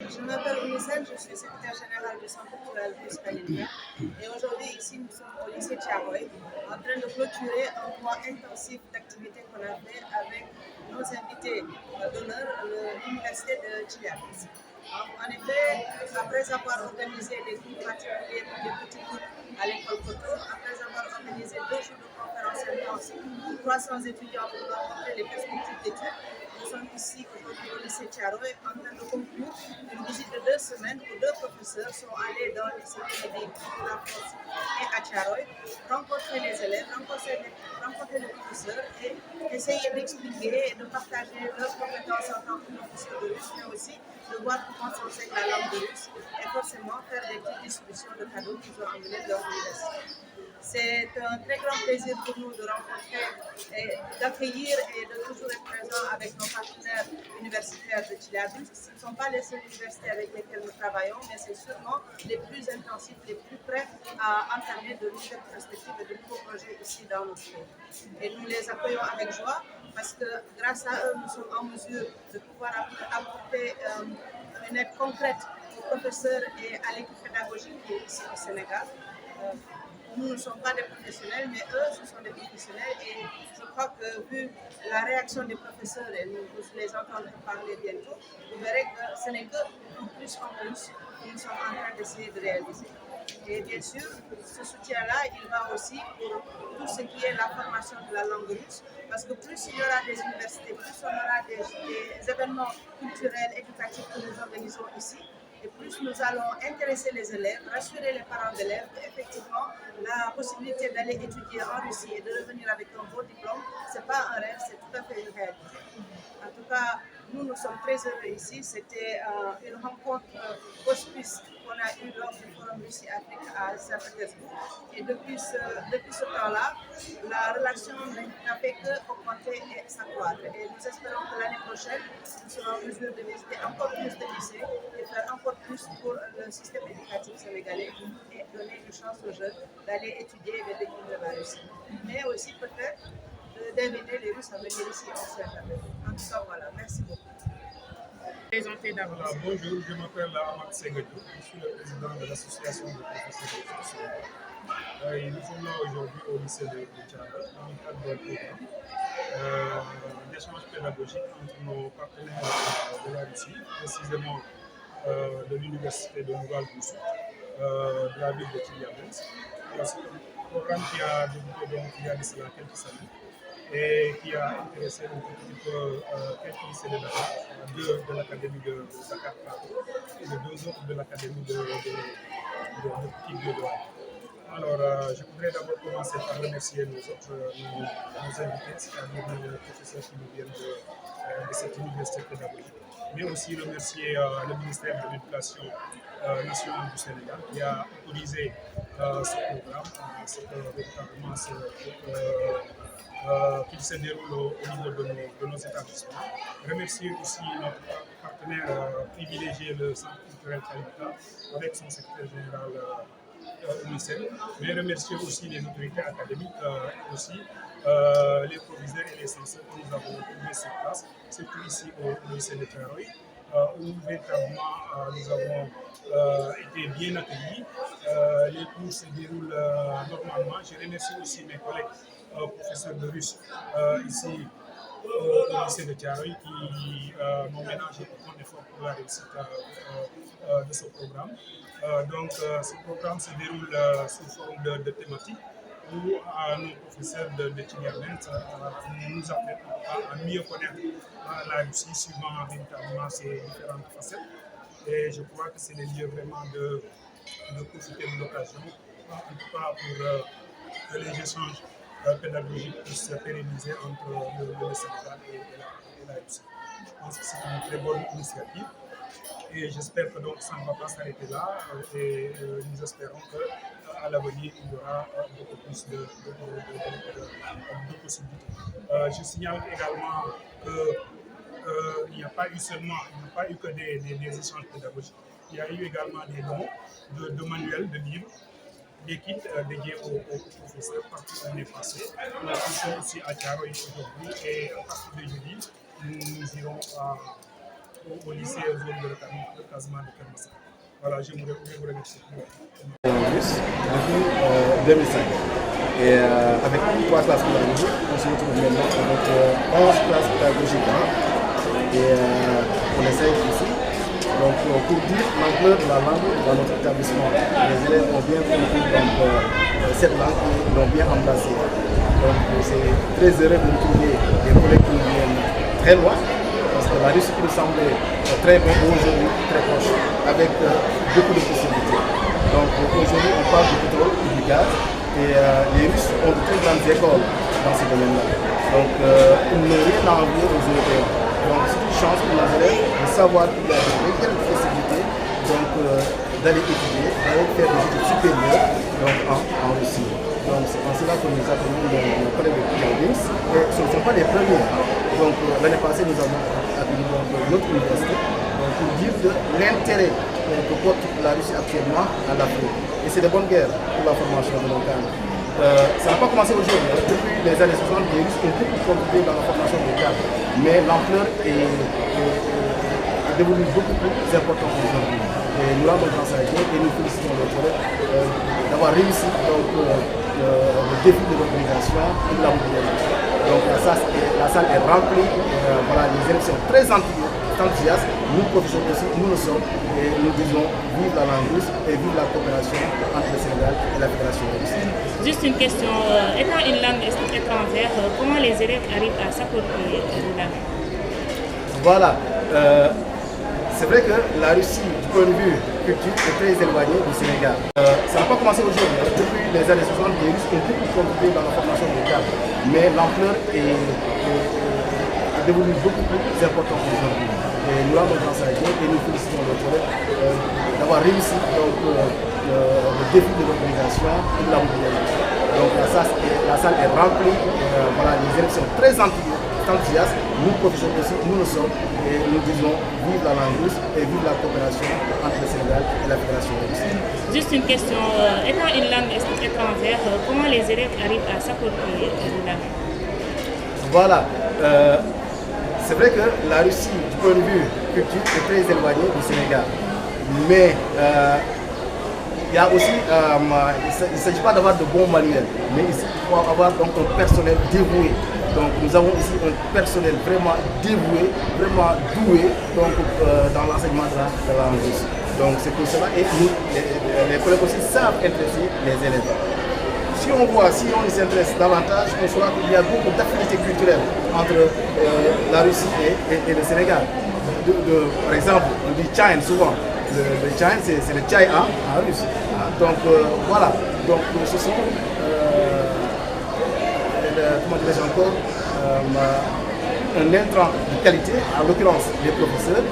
Je m'appelle Oumissène, je suis secrétaire générale du Centre culturel Russe Kaliningrad. Et aujourd'hui, ici, nous sommes au lycée Tcharoy, en train de clôturer un mois intensif d'activités qu'on a fait avec nos invités d'honneur, l'Université de Tcheliabinsk. En effet, après avoir organisé des cours particuliers pour des petits groupes à l'école Koto, après avoir organisé 2 jours de conférences intensives pour 300 étudiants pour leur montrer les perspectives d'études, nous sommes ici aujourd'hui au lycée Tcharoy en train de conclure une visite de 2 semaines où 2 professeurs sont allés dans les lycées de la France et à Tcharoy, rencontrer les élèves, rencontrer les professeurs et essayer d'expliquer et de partager leurs compétences en tant que professeurs de russe, mais aussi de voir comment s'enseigne la langue de russe et forcément faire des petites distributions de cadeaux qu'ils ont emmenés de leur université. C'est un très grand plaisir pour nous de rencontrer et d'accueillir et de toujours être présent avec nos partenaires universitaires de Tcheliabinsk. Ce ne sont pas les seules universités avec lesquelles nous travaillons, mais c'est sûrement les plus intensifs, les plus prêts à entamer de nouvelles perspectives et de nouveaux projets ici dans notre pays. Et nous les accueillons avec joie parce que grâce à eux, nous sommes en mesure de pouvoir apporter une aide concrète aux professeurs et à l'équipe pédagogique qui est ici au Sénégal. Nous ne sommes pas des professionnels, mais eux, ce sont des professionnels. Et je crois que vu la réaction des professeurs, et nous les entendrons parler bientôt, vous verrez que ce n'est que plus en plus que nous sommes en train d'essayer de réaliser. Et bien sûr, ce soutien-là, il va aussi pour tout ce qui est la formation de la langue russe, parce que plus il y aura des universités, plus on aura des événements culturels, éducatifs que nous organisons ici, et plus nous allons intéresser les élèves, rassurer les parents d'élèves qu'effectivement, la possibilité d'aller étudier en Russie et de revenir avec un beau diplôme, ce n'est pas un rêve, c'est tout à fait une réalité. En tout cas, nous sommes très heureux ici. C'était une rencontre auspice qu'on a eue lors du Forum Russie-Afrique à Saint-Pétersbourg. Et depuis ce temps-là, la relation n'a fait qu'augmenter et s'accroître. Et nous espérons que l'année prochaine, nous serons en mesure de visiter encore plus de lycées et faire encore plus pour le système éducatif sénégalais et donner une chance aux jeunes d'aller étudier et de découvrir la Russie. Mais aussi peut-être d'inviter les Russes à venir ici, on sait jamais. En tout cas, voilà, merci beaucoup. Présenter d'abord. Voilà, bonjour, je m'appelle Ahmad Sengadou, je suis le président de l'association de professeurs de Russie. Nous sommes là aujourd'hui au lycée de Tchad, dans le cadre d'un programme d'échange pédagogique entre nos partenaires de la Russie, précisément de l'université de Nougal-Boussout, de la ville de Tcheliabinsk. C'est un programme qui a débuté donc il y a quelques années et qui a intéressé un petit peu quelques lycées de Dakar, 2 de l'académie de Dakar Plateau et les 2 autres de l'académie de Petit Guédouin. Alors, je voudrais d'abord commencer par remercier nos invités, c'est-à-dire les professeurs qui nous viennent de cette université pédagogique, mais aussi remercier le ministère de l'Éducation nationale du Sénégal qui a autorisé ce programme, véritablement qu'il se déroule au niveau de nos établissements. Remercier aussi notre partenaire privilégié, le Centre culturel Kaliningrad, avec son secrétaire général Oumissène, mais remercier aussi les autorités académiques et aussi les proviseurs et les censeurs que nous avons trouvés sur place, surtout ici au lycée de Tcharoy, où véritablement nous avons été bien accueillis. Les cours se déroulent normalement. Je remercie aussi mes collègues professeurs de russe ici au lycée de Tcharoy qui m'ont ménagé beaucoup d'efforts pour la réussite de ce programme. Donc ce programme se déroule sous forme de thématique où nos professeurs de Tcheliabinsk nous apprennent à mieux connaître la Russie suivant véritablement ses différentes facettes. Et je crois que c'est le lieu vraiment de profiter de l'occasion, en tout cas pour que les échanges pédagogiques puissent se pérenniser entre le Sénégal et la Russie. Je pense que c'est une très bonne initiative. Et j'espère que donc ça ne va pas s'arrêter là et nous espérons qu'à l'avenir il y aura beaucoup plus de possibilités. Je signale également qu'il n'y a pas eu que des échanges pédagogiques, il y a eu également des dons de manuels, de livres, des kits dédiés aux professeurs partout où on est passé. Nous sommes aussi à Tcharoy aujourd'hui et à partir de jeudi, nous irons au lycée zone de recasement de Kermassa. Voilà, je vous remercie. Depuis 2005. Et avec 3 classes pédagogiques, on se retrouve maintenant avec 11 classes pédagogiques. Et on essaye ici. Donc pour dire l'ampleur de la langue dans notre établissement, les élèves ont bien compris cette langue et l'ont bien embrassée. Donc c'est très heureux de retrouver des collègues qui nous viennent très loin, parce que la Russie qui nous semblait très loin aujourd'hui, très proche, avec beaucoup de possibilités. Donc aujourd'hui on parle du pétrole et du gaz, et les Russes ont de très grandes écoles dans ce domaine-là. Donc ils n'ont rien à envier aux Européens. Donc c'est une chance pour nos élèves de savoir qu'il y a de réelles possibilités d'aller étudier, d'aller faire des études supérieures en Russie. Donc c'est en cela que nous appelons nos collègues de Kyrgyz. Et ce ne sont pas les premiers. Donc l'année passée, nous avons accueilli notre université pour dire de l'intérêt que porte la Russie actuellement à l'Afrique. Et c'est de bonnes guerres pour la formation de nos cadres. Ça n'a pas commencé aujourd'hui. Depuis les années 60, les Russes ont beaucoup contribué dans la formation des cadres. Mais l'ampleur est devenue beaucoup plus importante aujourd'hui. Et nous l'avons constaté et nous félicitons les collègues d'avoir réussi le défi de l'organisation et de la mobilisation. Donc la salle est remplie, voilà, les élèves sont très enthousiastes, nous professeurs aussi, nous le sommes, et nous disons vive la langue russe et vive la coopération entre le Sénégal et la Fédération russe. Juste une question, étant une langue étrangère, comment les élèves arrivent à s'approprier la langue? Voilà. C'est vrai que la Russie, du point de vue culture, est très éloignée du Sénégal. Ça n'a pas commencé aujourd'hui. Depuis les années 60, les Russes ont beaucoup contribué dans la formation des cadres. Mais l'ampleur est devenue beaucoup plus importante aujourd'hui. Et nous l'avons constaté et nous félicitons les collègues d'avoir réussi le défi de l'organisation et de la mobilisation. Donc la salle est remplie, voilà, les élèves sont très enthousiastes, nous professeurs aussi, nous le sommes, et nous disons vive la langue russe et vive la coopération entre le Sénégal et la Fédération russe. Juste une question, étant une langue étrangère, comment les élèves arrivent à s'approprier la langue? Voilà. C'est vrai que la Russie, du point de vue culture, est très éloignée du Sénégal. Mais il y a aussi, il ne s'agit pas d'avoir de bons manuels, mais il faut avoir donc un personnel dévoué. Donc nous avons ici un personnel vraiment dévoué, vraiment doué dans l'enseignement de la langue russe. Donc c'est pour cela, et nous, les collègues aussi savent intéresser les élèves. Si on s'intéresse davantage, on saura qu'il y a beaucoup d'affinités culturelles entre la Russie et le Sénégal. Par exemple, on dit Chine souvent. Le Chine, c'est le chai en russe. Donc voilà. Donc ce sont, comment dirais-je encore, un intrant de qualité, en l'occurrence les professeurs,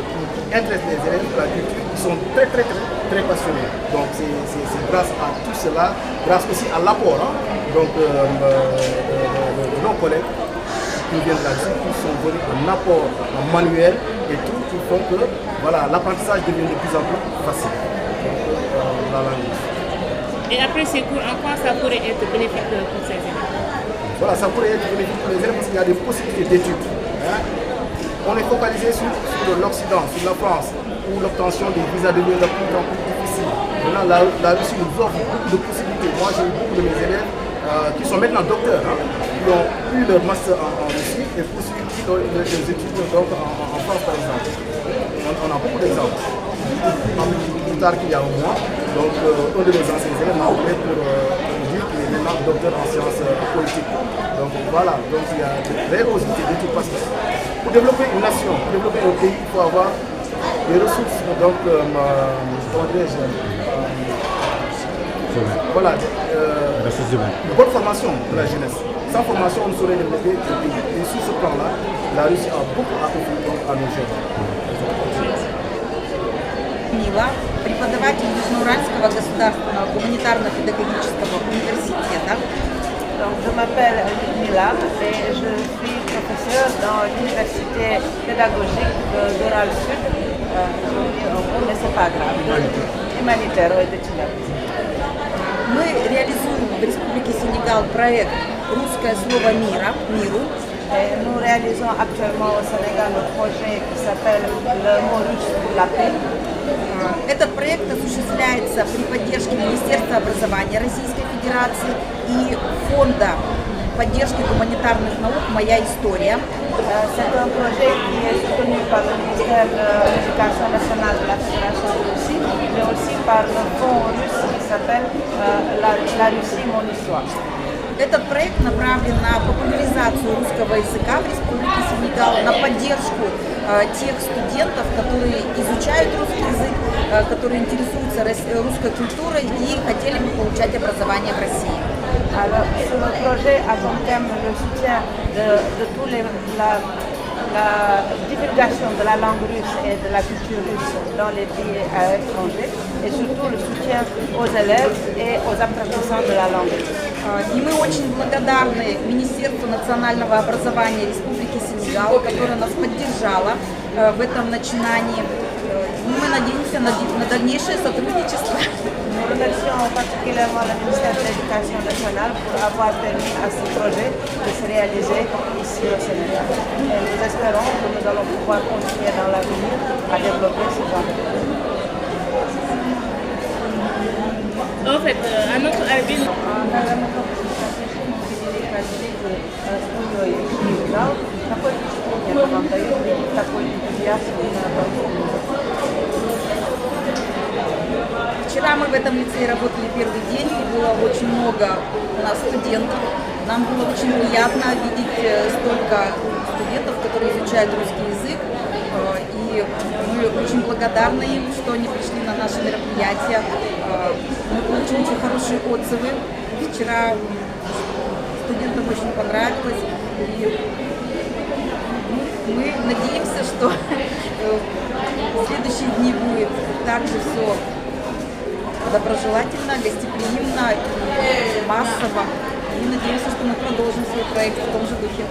qui intéressent les élèves de la culture, qui sont très passionnés. Donc c'est grâce à tout cela, grâce aussi à l'apport de nos collègues qui viennent de la Russie, qui sont venus en apport en manuel et tout, qui font que voilà, l'apprentissage devient de plus en plus facile. Donc, la langue. Et après ces cours, en quoi ça pourrait être bénéfique pour ces élèves? Voilà, ça pourrait être bénéfique pour les élèves parce qu'il y a des possibilités d'études. On est focalisé sur l'Occident, sur la France, où l'obtention des visas devient de plus en plus difficile. Maintenant, la Russie nous offre beaucoup de possibilités. Moi, j'ai eu beaucoup de mes élèves qui sont maintenant docteurs, qui ont eu leur master en Russie et poursuivent leurs études en France, par exemple. On a beaucoup d'exemples. Plus tard qu'il y a un mois, donc un de mes anciens élèves m'a appelé pour dire qu'il est maintenant docteur en sciences politiques. Donc voilà, donc il y a de vraies possibilités d'études parce que pour développer une nation, pour développer un pays, il faut avoir des ressources, donc comment dirais-je, voilà, une bonne formation de la jeunesse. Sans formation, on ne saurait développer le pays. Et sur ce plan-là, la Russie a beaucoup à offrir à nos jeunes. Преподаватель Южноуральского государственного гуманитарно-педагогического университета. Donc, je m'appelle Ludmila et je suis professeure dans l'université pédagogique d'Oral Sud. Mais c'est pas grave. Humanitaire, oui, de Chile. Мы реализуем в Республике Сенегал проект «Русское слово миру». Et nous réalisons actuellement au Sénégal un projet qui s'appelle le mot russe pour la paix. Этот проект осуществляется при поддержке Министерства образования Российской Федерации и Фонда поддержки гуманитарных наук «Моя история». C'est un projet qui est soutenu par le ministère de l'Éducation nationale de la Fédération de Russie, mais aussi par le fonds russe qui s'appelle la Russie, mon histoire. Этот проект направлен на популяризацию русского языка в Республике Сенегал, на поддержку тех студентов, которые изучают русский язык, которые интересуются русской культурой и хотели бы получать образование в России. Alors, ce projet a comme thème le soutien de tous la divulgation de la langue russe et de la culture russe dans les pays étrangers et surtout le soutien aux élèves et aux apprenants de la langue russe. И мы очень благодарны Министерству национального образования Республики Сенегал, которое нас поддержало в этом начинании. Мы надеемся на дальнейшее сотрудничество. Nous remercions particulièrement le ministère de l'Éducation nationale pour avoir permis à ce projet de se réaliser ici au Sénégal. Et nous espérons que nous allons pouvoir continuer dans l'avenir à développer ce genre de projet. En fait, à notre avis, Вчера мы в этом лицее работали первый день, и было очень много у нас студентов. Нам было очень приятно видеть столько студентов, которые изучают русский язык. И мы очень благодарны им, что они пришли на наши мероприятия. Мы получили очень хорошие отзывы. Вчера студентам очень понравилось. И мы надеемся, что в следующие дни будет также все доброжелательно, гостеприимно и массово. И надеемся, что мы продолжим свой проект в том же духе.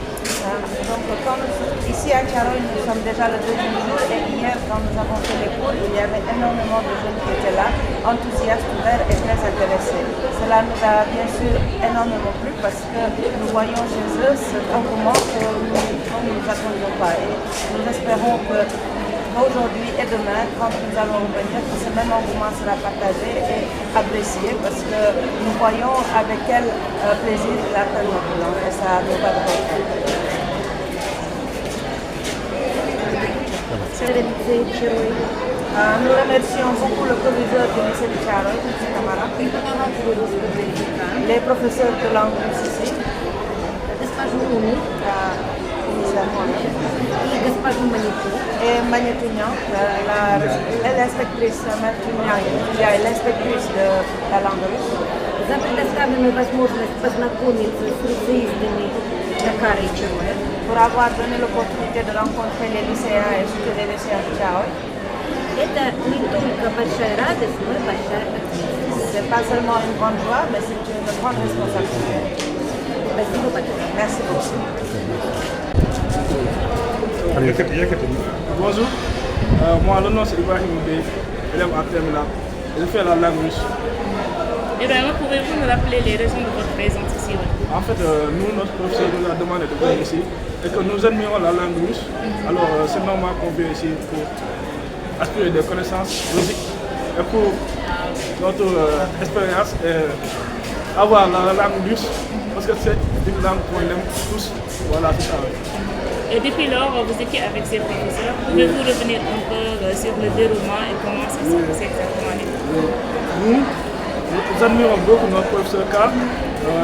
Ici à Charoy, nous sommes déjà le deuxième jour et hier, quand nous avons fait les cours, il y avait énormément de jeunes qui étaient là, enthousiastes, ouverts et très intéressés. Cela nous a bien sûr énormément plu parce que nous voyons chez eux cet engouement que nous ne attendions pas. Et nous espérons que aujourd'hui et demain, quand nous allons revenir, que ce même engouement sera partagé et apprécié parce que nous voyons avec quel plaisir ils apprennent notre langue et ça nous va de bon cœur. Nous remercions beaucoup le proviseur du lycée de Charoy, M. Camara, les professeurs de langue russe ici, et Manitunian, l'inspectrice Manitunian, il y a l'inspectrice de la langue russe. За предоставленную возможность познакомиться с лицеистами Дакара и Чароя. Pour avoir donné l'opportunité de rencontrer les lycéens et surtout les lycéens de Charoy. Это не только большая радость, но и большая ответственность. Ce n'est pas seulement une grande joie, mais c'est une grande responsabilité. Спасибо большое. Merci beaucoup. Bonjour, moi le nom c'est Ibrahim Bey, élève en terminale. Je fais la langue russe. et bien, pouvez-vous nous rappeler les raisons de votre présence ici? En fait, nous, notre professeur nous a demandé de venir ici et que nous admirons la langue russe. Alors c'est normal qu'on vienne ici pour aspirer des connaissances logiques et pour notre expérience et avoir la langue russe parce que c'est une langue qu'on aime tous. Voilà, c'est ça. Et depuis lors, vous étiez avec ces professeurs. Pouvez-vous revenir un peu sur le déroulement et comment ça se passe exactement? Nous admirons beaucoup notre professeur car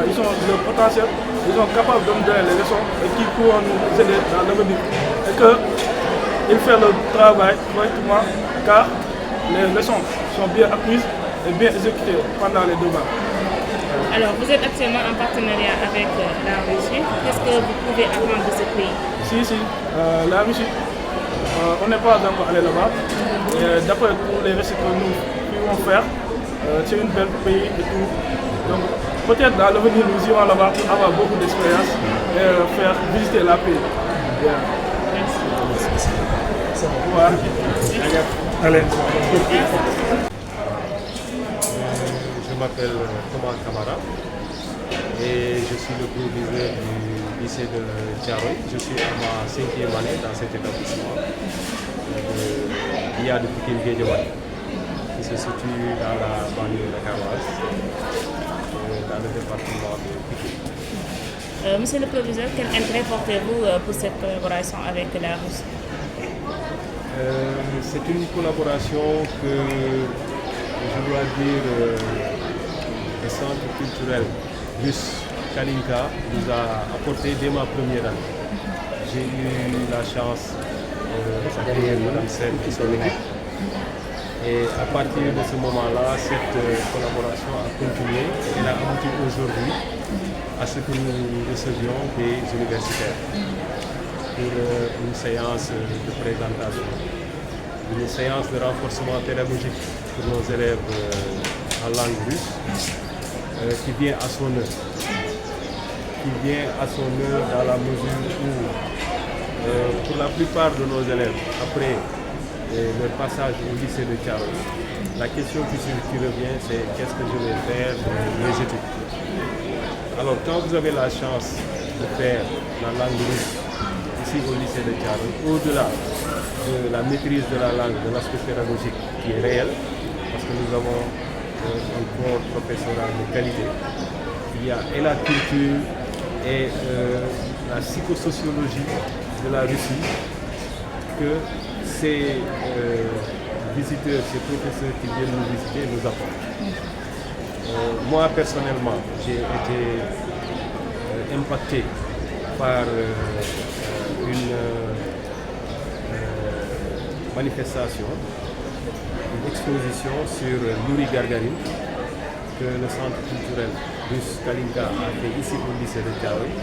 ils ont le potentiel, ils sont capables de nous donner les leçons et qui pourront nous aider dans l'avenir. Et qu'ils font le travail correctement car les leçons sont bien apprises et bien exécutées pendant les devoirs. Alors, vous êtes actuellement en partenariat avec la Russie. Qu'est-ce que vous pouvez apprendre de ce pays? Si, la Russie, on n'est pas encore allé là-bas. D'après tous les récits que nous pouvons faire, c'est un bel pays et tout. Donc, peut-être dans l'avenir, nous irons là-bas pour avoir beaucoup d'expérience et faire visiter la pays. Yeah. Merci. Voilà. Allez. Je m'appelle Thomas Camara et je suis le proviseur du lycée de Thiaroye. Je suis à ma 5e année dans cet établissement d'IA de Pikine Guédiawaye, qui se situe dans la banlieue dakaroise, dans le département de Pikine. Monsieur le proviseur, quel intérêt portez-vous pour cette collaboration avec la Russie? C'est une collaboration que je dois dire le centre culturel russe Kalinka nous a apporté dès ma première année. J'ai eu la chance d'accueillir Mme Sen et son équipe. Et à partir de ce moment-là, cette collaboration a continué et elle a abouti aujourd'hui à ce que nous recevions des universitaires pour une séance de présentation, une séance de renforcement pédagogique pour nos élèves en langue russe qui vient à son heure. Dans la mesure où, pour la plupart de nos élèves, après leur passage au lycée de Thiaroye, la question qui revient, c'est qu'est-ce que je vais faire de mes études. Alors, quand vous avez la chance de faire la langue russe ici au lycée de Thiaroye, au-delà de la maîtrise de la langue, de l'aspect pédagogique qui est réel, parce que nous avons un corps professoral de qualité, il y a et la culture et la psychosociologie de la Russie que ces visiteurs, ces professeurs qui viennent nous visiter nous apportent. Moi personnellement, j'ai été impacté par une manifestation, une exposition sur Yuri Gagarin que le centre culturel russe Kalinka a fait ici au lycée de Thiaroye,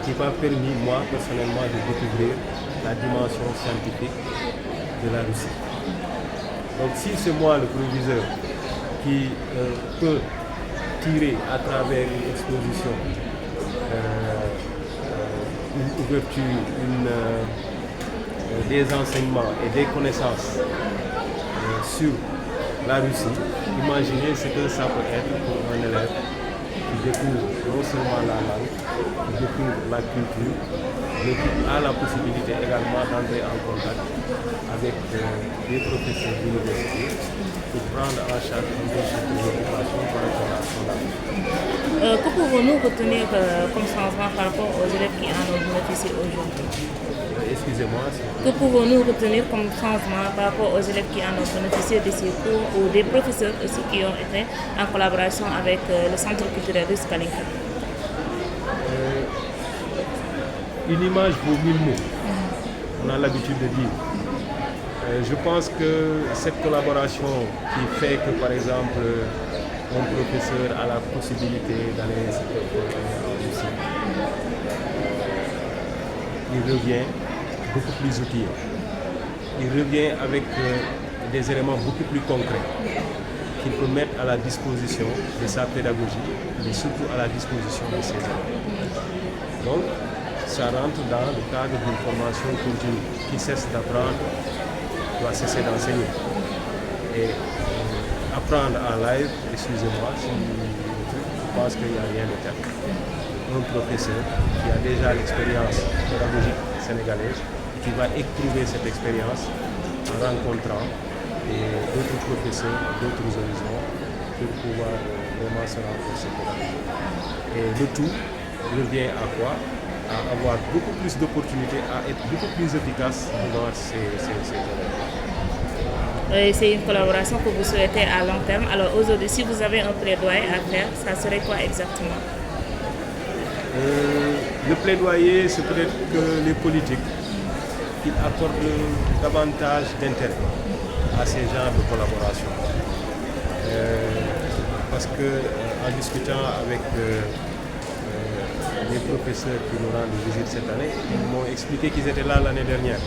qui m'a permis, moi, personnellement, de découvrir la dimension scientifique de la Russie. Donc si c'est moi, le proviseur, qui peut tirer à travers une exposition, une ouverture, des enseignements et des connaissances sur la Russie, imaginez ce que ça peut être pour un élève qui découvre non seulement la langue, qui découvre la culture, mais qui a la possibilité également d'entrer en contact avec des professeurs d'université pour prendre en charge un peu cette préoccupation par rapport à son langue. Que pouvons-nous retenir comme changement par rapport aux élèves qui en ont bénéficié aujourd'hui? Excusez-moi. Que pouvons-nous retenir comme changement par rapport aux élèves qui en ont bénéficié de ces cours ou des professeurs aussi qui ont été en collaboration avec le centre culturel russe Kalinka? Une image vaut 1000 mots, on a l'habitude de dire. Je pense que cette collaboration qui fait que, par exemple, un professeur a la possibilité d'aller en Russie, il revient beaucoup plus outillé. Il revient avec des éléments beaucoup plus concrets qu'il peut mettre à la disposition de sa pédagogie, mais surtout à la disposition de ses élèves. Donc, ça rentre dans le cadre d'une formation continue. Qui cesse d'apprendre doit cesser d'enseigner. Et apprendre en live, excusez-moi, je pense qu'il n'y a rien de tel. Un professeur qui a déjà l'expérience pédagogique sénégalaise, qui va éprouver cette expérience en rencontrant d'autres professeurs, d'autres horizons, pour pouvoir vraiment se renforcer. Et le tout revient à quoi? À avoir beaucoup plus d'opportunités, à être beaucoup plus efficace devant ces élèves. C'est une collaboration que vous souhaitez à long terme. Alors aujourd'hui, si vous avez un plaidoyer à faire, ça serait quoi exactement? Le plaidoyer, c'est peut-être que les politiques qu'ils accordent davantage d'intérêt à ces genres de collaboration. Parce qu'en discutant avec les professeurs qui nous rendent visite cette année, ils m'ont expliqué qu'ils étaient là l'année dernière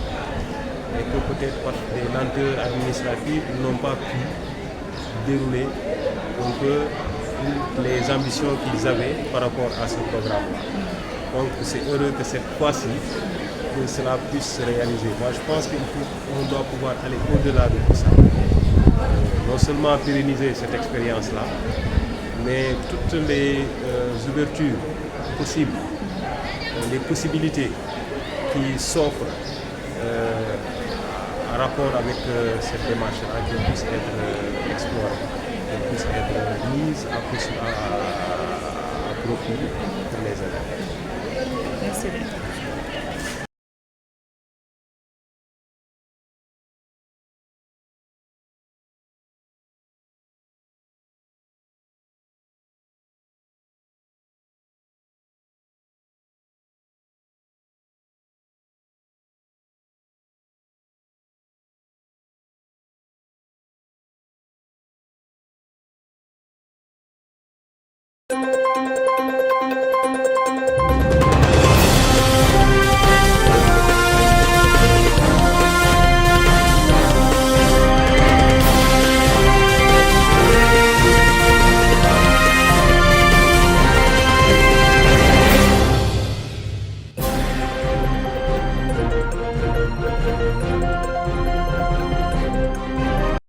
et que peut-être par des lenteurs administratives, ils n'ont pas pu dérouler un peu les ambitions qu'ils avaient par rapport à ce programme. Donc c'est heureux que cette fois-ci, que cela puisse se réaliser. Moi je pense qu'on doit pouvoir aller au-delà de tout ça. Non seulement pérenniser cette expérience-là, mais toutes les ouvertures possibles les possibilités qui s'offrent en rapport avec cette démarche-là, qui puissent être explorées, qui puissent être mises à profit pour les élèves. Merci bien. Thank you.